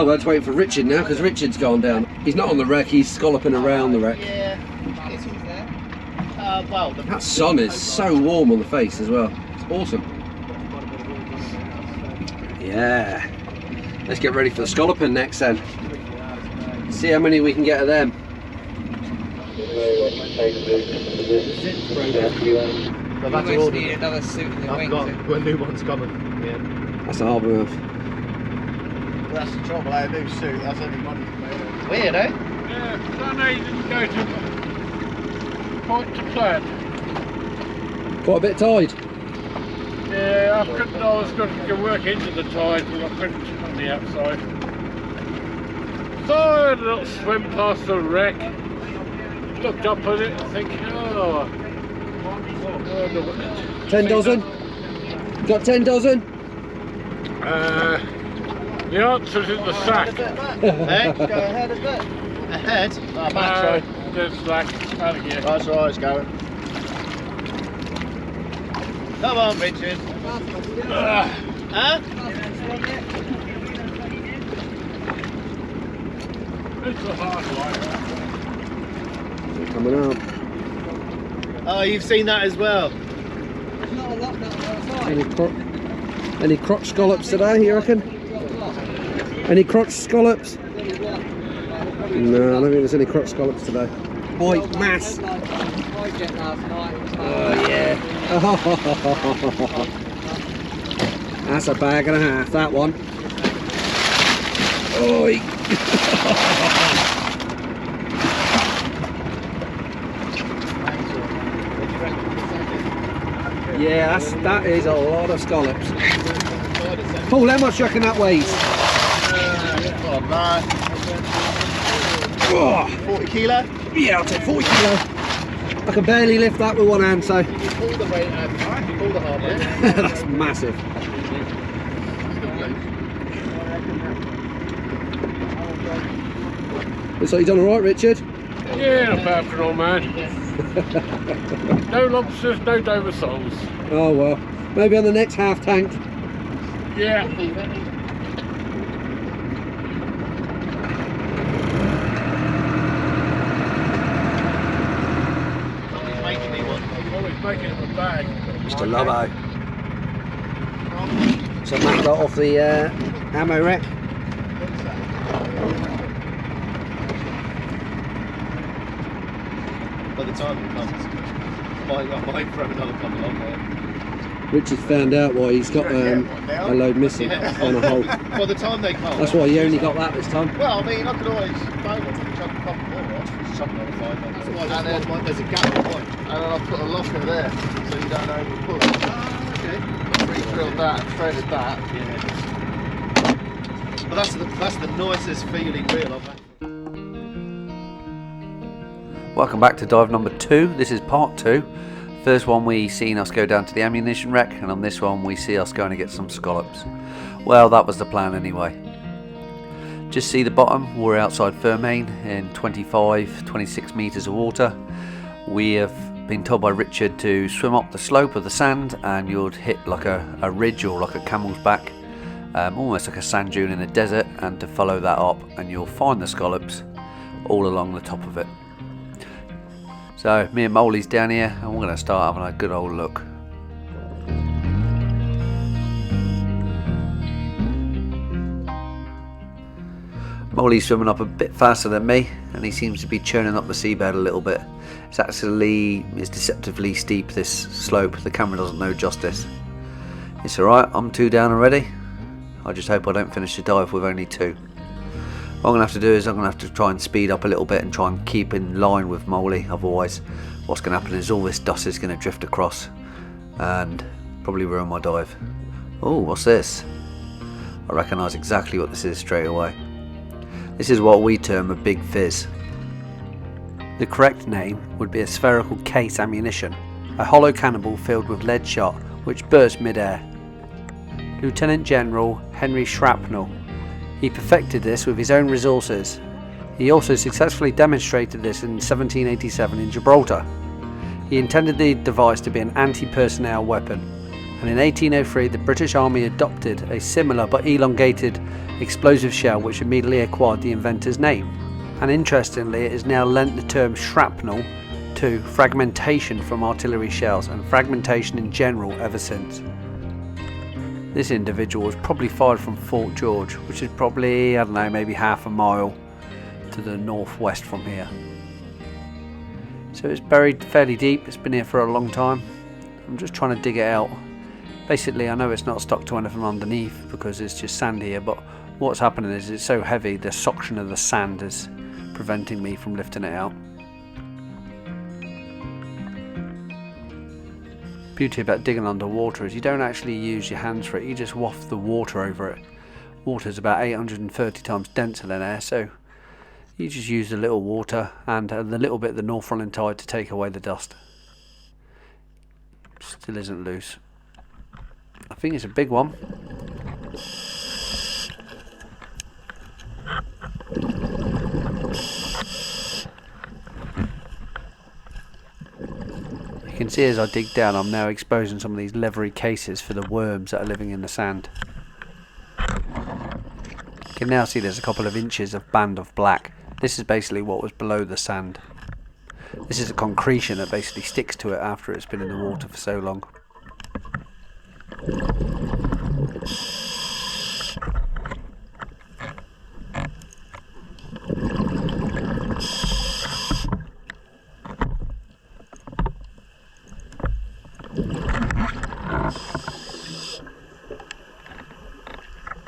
Oh, let's wait for Richard now, because Richard's gone down. He's not on the wreck, he's scalloping around the wreck. Yeah, it's all there. Well, that sun is so warm on the face as well. It's awesome. Yeah. Let's get ready for the scalloping next then. See how many we can get of them. I've had to order another suit in the wings. Got a new one's coming. Yeah. That's the harbour move. Well, that's the trouble. A new suit. That's only money to pay. Weird, eh? Yeah, so now you didn't go to point to plan. Quite a bit tied. Yeah, I was going to work into the tide, but I couldn't on the outside. So I had a little swim past the wreck. Looked up at it and think, oh. 10 dozen? Got 10 dozen? The answer's in the sack. Go ahead a bit. Ahead? There's slack. Out of gear. That's alright, it's going. Come on, Richard. Huh? It's a hard one. They're coming out. Oh, you've seen that as well. There's not a lot outside. Any crotch scallops today, you reckon? Any crotch scallops? No, I don't think there's any crotch scallops today. White mass. Oh yeah. That's a bag and a half, that one. Oi. Yeah, that is a lot of scallops. Paul, how much do you reckon that weighs? Oh, 40 kilo? Yeah, I'll take 40 kilo. I can barely lift that with one hand, so. You pull the weight and you pull the harbour. That's massive. Looks like you've done alright, Richard. Yeah, not bad for an old man. No lobsters, no Dover soles. Oh well, maybe on the next half tank. Yeah. Always making it a bag. Mr. Lobo. So Matt got off the ammo rack. By the time it comes, I might throw another couple on there. Richard's found out why he's got a load missing on a hole. By the time they come. That's why he only got that this time. Well, I mean, I could always phone them and chuck a couple more off. Just chuck another 5 on. And then there's a gap at point. And then I've put a locker there, so you don't overpull it. Oh, okay. Re-drilled that and threaded that. Yeah. But that's the nicest feeling reel I've had. Welcome back to dive number 2. This is part 2. First one we seen us go down to the ammunition wreck, and on this one we see us going to get some scallops. Well, that was the plan anyway. Just see the bottom, we're outside Fermain in 25-26 metres of water. We have been told by Richard to swim up the slope of the sand and you'll hit like a ridge or like a camel's back, almost like a sand dune in a desert, and to follow that up and you'll find the scallops all along the top of it. So me and Molly's down here and we're going to start having a good old look. Molly's swimming up a bit faster than me and he seems to be churning up the seabed a little bit. It's deceptively steep, this slope. The camera doesn't know justice. It's alright, I'm 2 down already. I just hope I don't finish the dive with only 2. What I'm going to have to do is I'm going to have to try and speed up a little bit and try and keep in line with Molly, otherwise what's going to happen is all this dust is going to drift across and probably ruin my dive. Oh, what's this? I recognise exactly what this is straight away. This is what we term a big fizz. The correct name would be a spherical case ammunition, a hollow cannonball filled with lead shot which burst mid-air. Lieutenant General Henry Shrapnel. He perfected this with his own resources. He also successfully demonstrated this in 1787 in Gibraltar. He intended the device to be an anti-personnel weapon, and in 1803 the British Army adopted a similar but elongated explosive shell which immediately acquired the inventor's name. And interestingly, it has now lent the term shrapnel to fragmentation from artillery shells, and fragmentation in general ever since. This individual was probably fired from Fort George, which is probably, I don't know, maybe half a mile to the northwest from here. So it's buried fairly deep, it's been here for a long time. I'm just trying to dig it out. Basically, I know it's not stuck to anything underneath because it's just sand here, but what's happening is it's so heavy, the suction of the sand is preventing me from lifting it out. Beauty about digging underwater is you don't actually use your hands for it, you just waft the water over it. Water's about 830 times denser than air, so you just use the little water and the little bit of the north rolling tide to take away the dust. Still isn't loose. I think it's a big one. You can see as I dig down, I'm now exposing some of these leathery cases for the worms that are living in the sand. You can now see there's a couple of inches of band of black. This is basically what was below the sand. This is a concretion that basically sticks to it after it's been in the water for so long.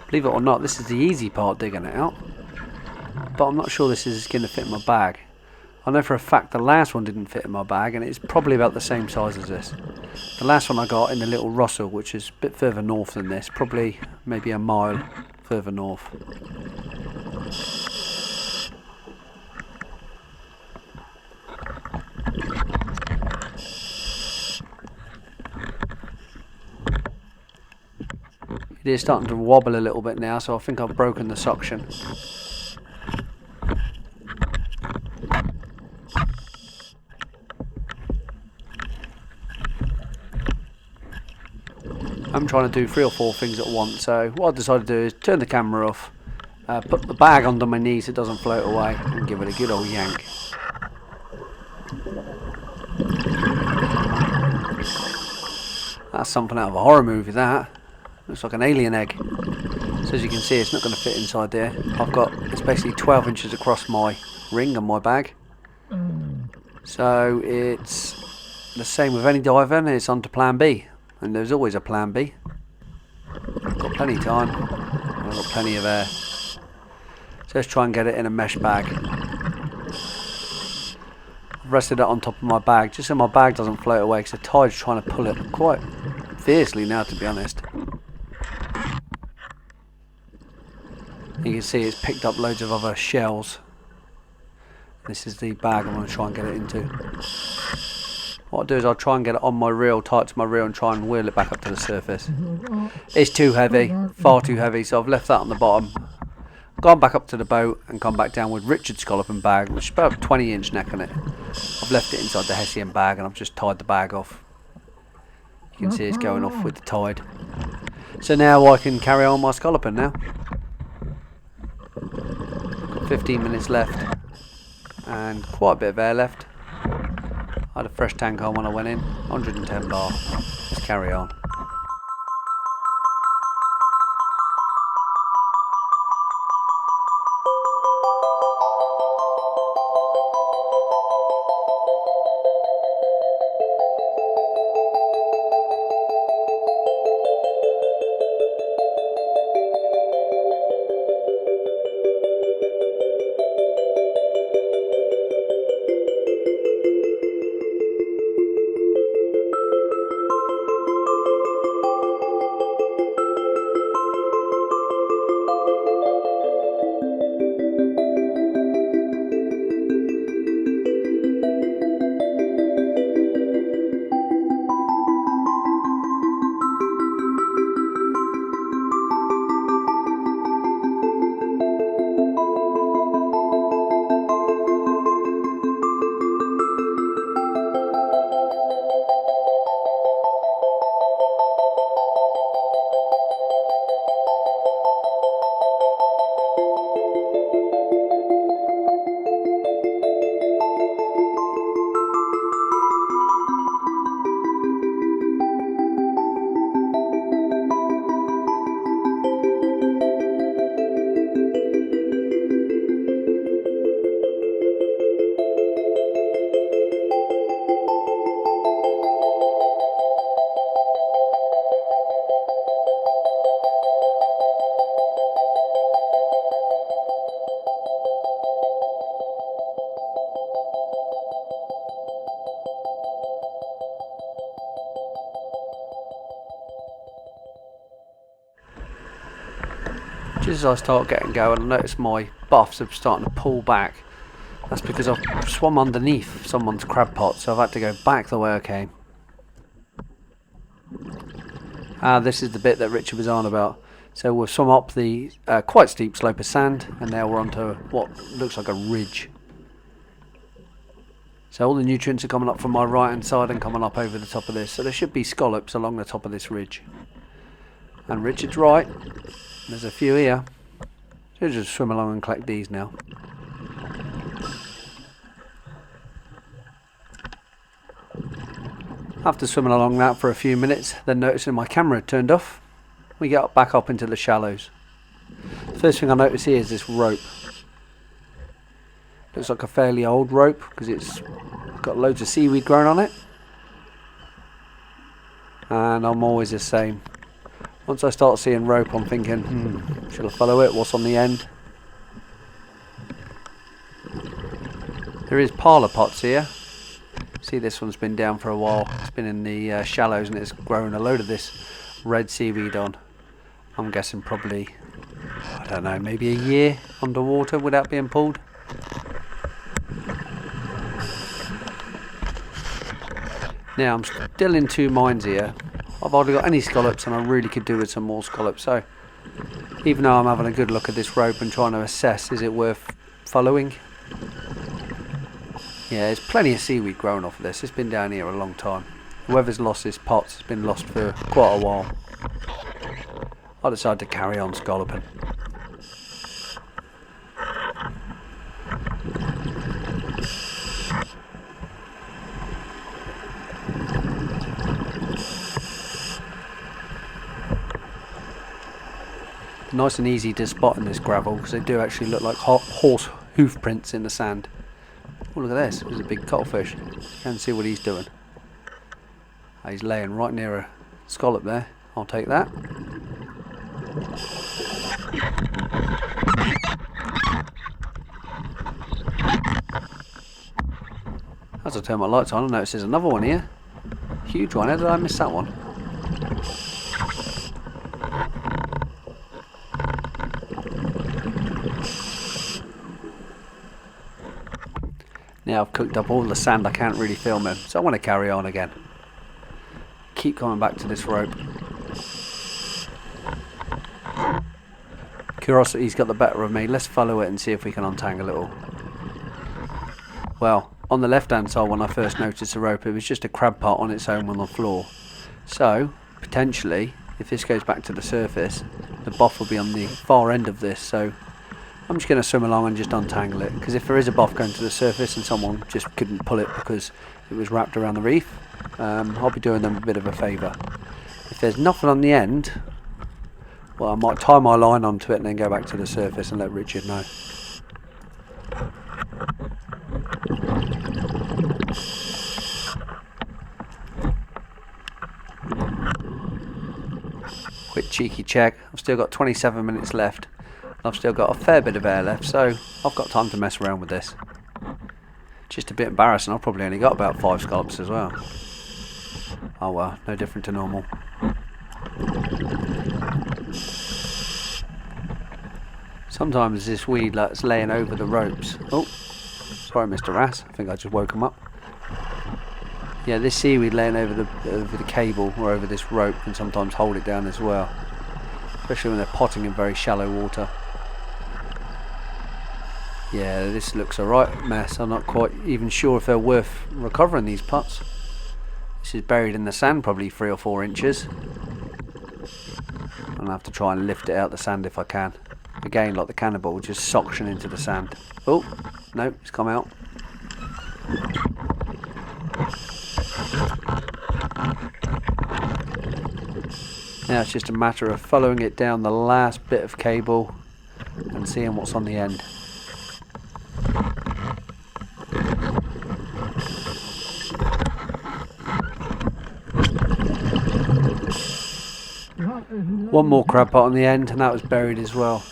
Believe it or not, this is the easy part, digging it out, but I'm not sure this is going to fit in my bag. I know for a fact the last one didn't fit in my bag, and it's probably about the same size as this. The last one I got in the Little Russell, which is a bit further north than this, probably maybe a mile further north. It is starting to wobble a little bit now, so I think I've broken the suction. I'm trying to do 3 or 4 things at once, so what I decided to do is turn the camera off, put the bag under my knees so it doesn't float away, and give it a good old yank. That's something out of a horror movie, that. Looks like an alien egg. So as you can see, it's not going to fit inside there. It's basically 12 inches across my ring on my bag. So it's the same with any diver, and it's on to plan B. And there's always a plan B. I've got plenty of time. I've got plenty of air. So let's try and get it in a mesh bag. I've rested it on top of my bag, just so my bag doesn't float away, because the tide's trying to pull it quite fiercely now, to be honest. You can see it's picked up loads of other shells. This is the bag I'm going to try and get it into. What I'll do is I'll try and get it on my reel, tie it to my reel, and try and wheel it back up to the surface. It's too heavy, far too heavy, so I've left that on the bottom. Gone back up to the boat and gone back down with Richard's scalloping bag, which is about a 20-inch neck on it. I've left it inside the Hessian bag and I've just tied the bag off. You can see it's going off with the tide. So now I can carry on my scalloping now. 15 minutes left and quite a bit of air left. I had a fresh tank on when I went in, 110 bar. Let's carry on. Just as I start getting going, I notice my buffs are starting to pull back. That's because I've swum underneath someone's crab pot, so I've had to go back the way I came. This is the bit that Richard was on about. So we've swum up the quite steep slope of sand, and now we're onto what looks like a ridge. So all the nutrients are coming up from my right hand side and coming up over the top of this. So there should be scallops along the top of this ridge. And Richard's right. There's a few here. So just swim along and collect these now. After swimming along that for a few minutes, then noticing my camera had turned off, we get back up into the shallows. The first thing I notice here is this rope. Looks like a fairly old rope because it's got loads of seaweed growing on it. And I'm always the same. Once I start seeing rope, I'm thinking, should I follow it? What's on the end? There is parlour pots here. See, this one's been down for a while. It's been in the shallows and it's grown a load of this red seaweed on. I'm guessing probably, I don't know, maybe a year underwater without being pulled. Now I'm still in two minds here. I've hardly got any scallops and I really could do with some more scallops. So even though I'm having a good look at this rope and trying to assess, is it worth following? Yeah, there's plenty of seaweed growing off of this. It's been down here a long time. Whoever's lost this pot has been lost for quite a while. I decided to carry on scalloping. Nice and easy to spot in this gravel because they do actually look like horse hoof prints in the sand. Oh, look at this. There's a big cuttlefish. Can't see what he's doing. He's laying right near a scallop there. I'll take that. As I turn my lights on, I notice there's another one here. Huge one. How did I miss that one? Now I've cooked up all the sand, I can't really film him, so I want to carry on again. Keep coming back to this rope. Curiosity's got the better of me. Let's follow it and see if we can untangle it all. Well, on the left hand side when I first noticed the rope, it was just a crab pot on its own on the floor. So, potentially, if this goes back to the surface, the buff will be on the far end of this, so I'm just going to swim along and just untangle it, because if there is a buff going to the surface and someone just couldn't pull it because it was wrapped around the reef, I'll be doing them a bit of a favour. If there's nothing on the end, well, I might tie my line onto it and then go back to the surface and let Richard know. Quick cheeky check. I've still got 27 minutes left. I've still got a fair bit of air left, so I've got time to mess around with this. Just a bit embarrassing, I've probably only got about 5 scallops as well. Oh well, no different to normal. Sometimes this weed that's laying over the ropes. Oh, sorry Mr. Rass, I think I just woke him up. Yeah, this seaweed laying over the cable or over this rope can sometimes hold it down as well. Especially when they're potting in very shallow water. Yeah, this looks a right mess. I'm not quite even sure if they're worth recovering, these pots. This is buried in the sand probably 3 or 4 inches. I'm going to have to try and lift it out the sand if I can. Again, like the cannonball, just suction into the sand. Oh, no, it's come out. Now it's just a matter of following it down the last bit of cable and seeing what's on the end. One more crab pot on the end and that was buried as well.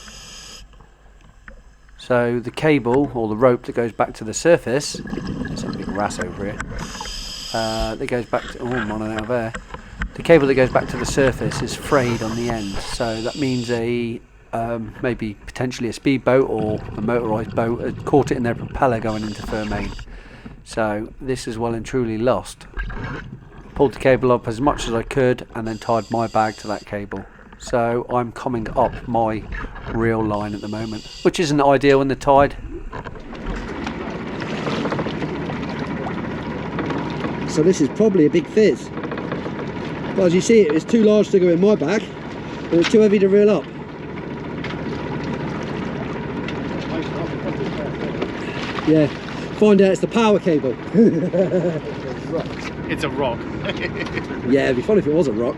So the cable or the rope that goes back to the surface, there's a big wrasse over here, that goes back to, oh, I'm running out of air. The cable that goes back to the surface is frayed on the end, so that means a maybe potentially a speedboat or a motorised boat had caught it in their propeller going into Fermain. So this is well and truly lost. Pulled the cable up as much as I could and then tied my bag to that cable. So I'm coming up my reel line at the moment, which isn't ideal in the tide. So this is probably a big fizz. But as you see, it's too large to go in my bag and it's too heavy to reel up. Yeah, find out it's the power cable. It's a rock. Yeah, it'd be fun if it was a rock.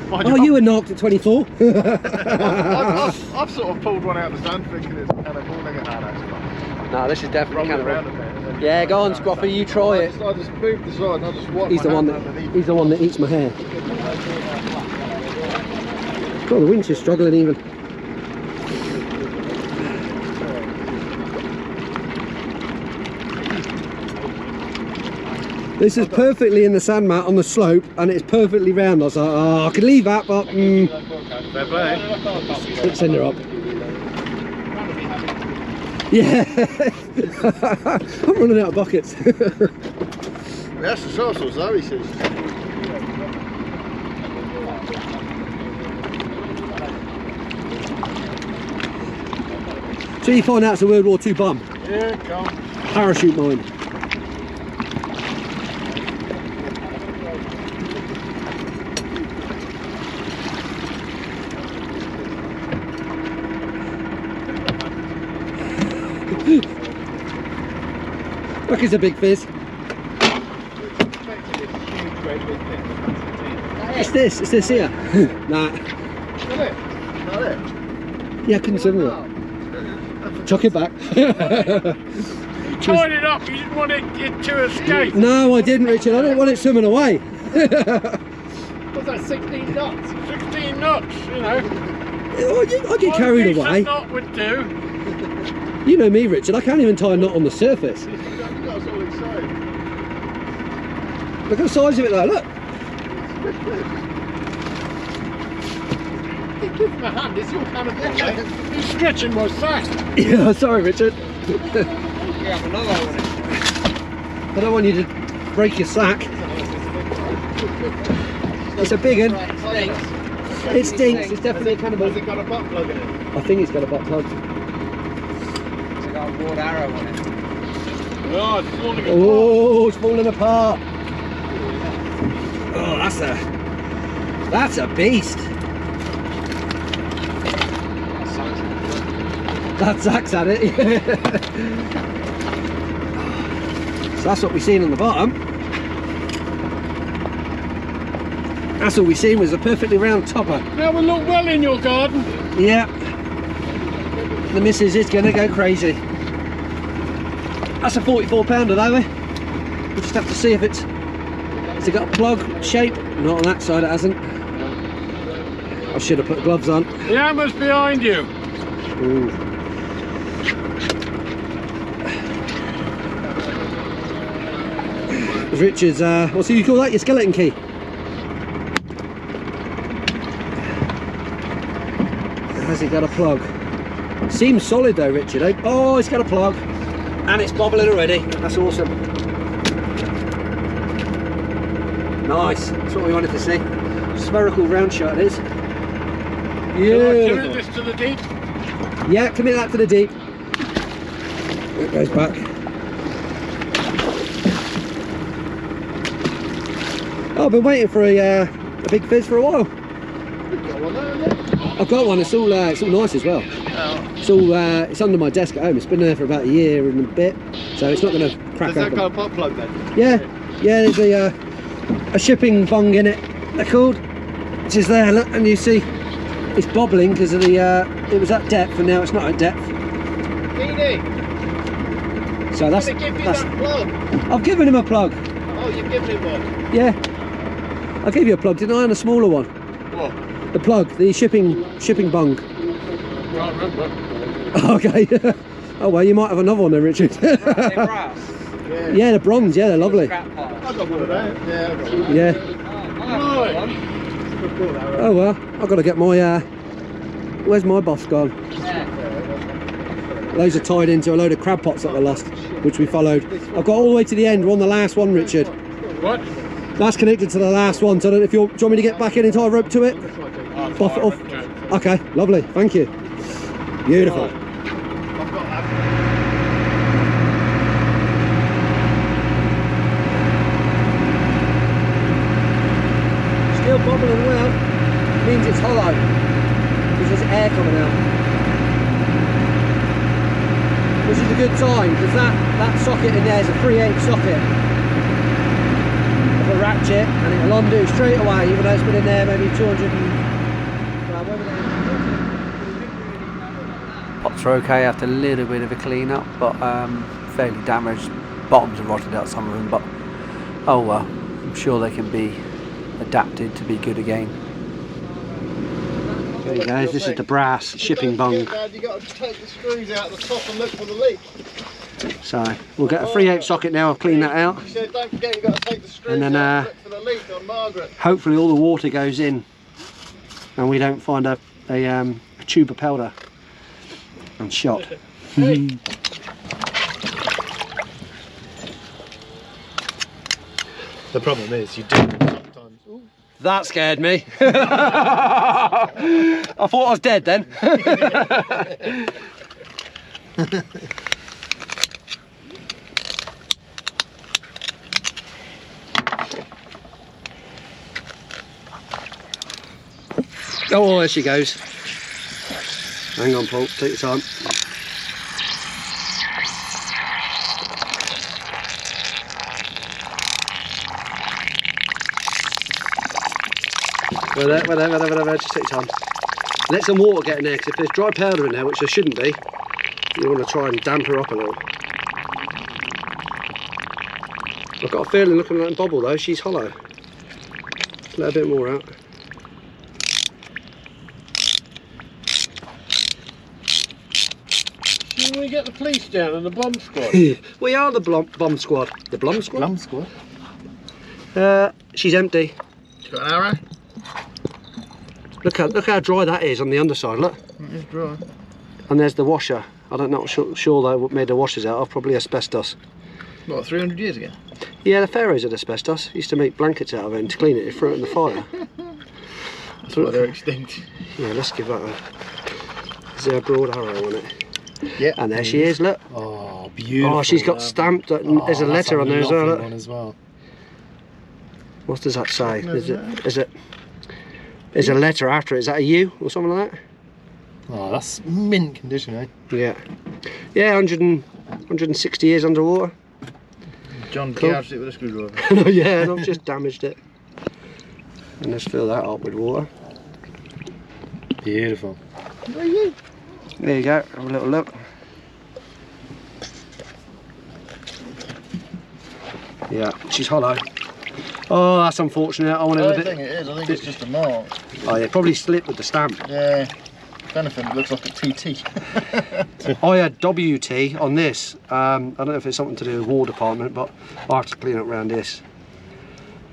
Mind Oh, you were knocked at 24. I've sort of pulled one out of the sand thinking it's a cannonball. Look at that, actually. No, this is definitely Roll it cannonball. around a bit. Yeah, go on, Scruffy, you try it. I just moved the side and I just wiped He's the my one hand that underneath. he's the one that eats my hair. God, the winch is struggling even. This is perfectly in the sand mat on the slope and it's perfectly round. I was like, oh, I could leave that, but Fair play. let's send her up. Yeah, I'm running out of buckets. That's the sauce, though, he says. So you find out it's a World War II bum. Yeah, come. Parachute mine. Look, it's a big fizz. It's this here. Nah. Yeah, I couldn't swim with it. Chuck it back. Tied it up, you didn't want it to escape. No, I didn't, Richard. I didn't want it swimming away. What's that, 16 knots? 16 knots, you know. I get carried away. A knot would do. You know me, Richard. I can't even tie a knot on the surface. That's all exciting. Look at the size of it, though. Look. Give him a hand, it's your cannonball, eh? He's stretching my sack. Yeah, sorry, Richard. You have another one. I don't want you to break your sack. It's a big one. It stinks. It stinks. It's definitely a cannonball. Has it got a butt plug in it? I think it's got a butt plug. It's got a broad arrow on it. Oh, it's falling apart. Oh, it's falling apart. Oh, that's a beast. That Zach's at it. So that's what we seen on the bottom. That's all we seen was a perfectly round topper. That will look well in your garden. Yeah. The missus is gonna go crazy. That's a 44 pounder though, eh? We'll just have to see if it's... Has it got a plug shape? Not on that side, it hasn't. I should have put gloves on. The hammer's behind you. Ooh. Richard's, what's you call that? Your skeleton key? Has it got a plug? Seems solid though, Richard. Eh? Oh, it's got a plug. And it's bobbling already. That's awesome. Nice. That's what we wanted to see. Spherical round shot it is. Commit Yeah. this to the deep. Yeah, commit that to the deep. It goes back. Oh, I've been waiting for a big fizz for a while. I've got one. It's all nice as well. It's under my desk at home. It's been there for about a year and a bit, so it's not going to crack Does that open. got a butt plug then? Yeah, there's a shipping bung in it. They're called, which is there. Look, and you see, it's bobbling because of the. It was at depth, and now it's not at depth. Dee So that's. give you that's that plug. I've given him a plug. Oh, you've given him one. Yeah, I gave you a plug, didn't I? And a smaller one. What? The plug, the shipping bung. Can't remember. Okay. Oh well, you might have another one then, Richard. They're brass. Yeah, the bronze. Yeah, they're lovely. Scrap parts. I got one of those. Yeah, I got one. Yeah. Oh, I have one. Oh well, I've got to get my Where's my boss gone? Those are tied into a load of crab pots that were lost, which we followed. I've got all the way to the end. We're on the last one, Richard. What? That's connected to the last one, so I don't know if you're, do you want me to get back in and tie a rope to it? Buff it off. Okay, lovely, thank you. Beautiful. Still bobbling well, means it's hollow, because there's air coming out. Which is a good sign, because that socket in there is a 3/8 socket of a ratchet, and it'll undo straight away, even though it's been in there maybe 200 and... Pots are okay after a little bit of a clean up, but fairly damaged. Bottoms are rotted out, some of them, but oh well, I'm sure they can be adapted to be good again. There you go, this is the brass shipping bung. You've got to take the screws out the top and look for the leak. So we'll get a 3/8 socket now, I'll clean that out. You said don't forget you've got to take the screws And then out and look for the leak on Margaret. hopefully all the water goes in and we don't find a tube of powder and shot. The problem is you do sometimes. Ooh. That scared me. I thought I was dead then. Oh, there she goes. Hang on, Paul, take your time. Whatever, just take your time. Let some water get in there, because if there's dry powder in there, which there shouldn't be, you want to try and damp her up a little. I've got a feeling looking at that bobble though, she's hollow. Let a bit more out. Can we get the police down and the bomb squad? We are the bomb squad. The Blum squad? Plum squad. She's empty. You got an arrow? Look how dry that is on the underside, look. It is dry. And there's the washer. I'm not sure they made the washers out of, probably asbestos. What, 300 years ago? Yeah, the pharaohs had asbestos. Used to make blankets out of it, and to clean it, they threw it in the fire. That's why they're extinct. Yeah, let's give that a... Is there a broad arrow on it? Yeah. And there she is, look. Oh, beautiful. Oh, she's got stamped, there's a letter on there as well, look. One as well. What does that say? There's a letter after it. Is that a U or something like that? Oh, that's mint condition, eh? Yeah. Yeah, 160 years underwater. John Cool. gouged it with a screwdriver. No, yeah, and I've just damaged it. And let's fill that up with water. Beautiful. There you go, have a little look. Yeah, she's hollow. Oh, that's unfortunate. I wanted I a don't bit. think it is, I think it's just a mark. Oh yeah, probably slipped with the stamp. Yeah. If anything, it looks like a TT. I had WT on this. I don't know if it's something to do with War Department, but I have to clean up around this.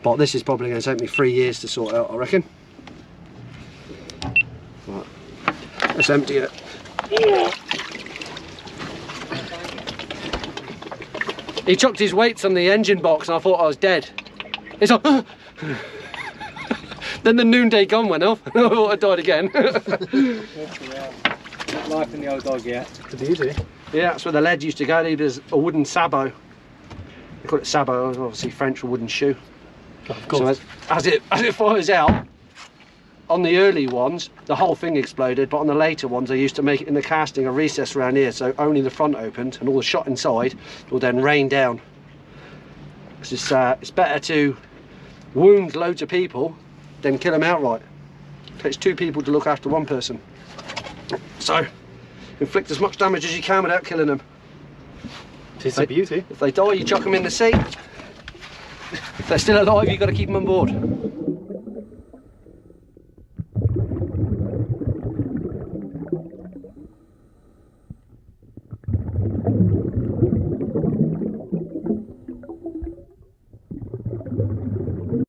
But this is probably going to take me 3 years to sort out, I reckon. Right. Let's empty it. He chucked his weights on the engine box and I thought I was dead. It's like, then the noonday gun went off and I thought I died again. Life in the old dog, yeah. The beauty. Yeah, that's where the lead used to go. There's a wooden sabot. They call it sabot, obviously French for wooden shoe. Of course. So as it fires out, on the early ones, the whole thing exploded, but on the later ones, they used to make it in the casting a recess around here, so only the front opened, and all the shot inside will then rain down. It's better to wound loads of people than kill them outright. It takes 2 people to look after 1 person. So, inflict as much damage as you can without killing them. It's a beauty. If they die, you chuck them in the sea. If they're still alive, you've got to keep them on board.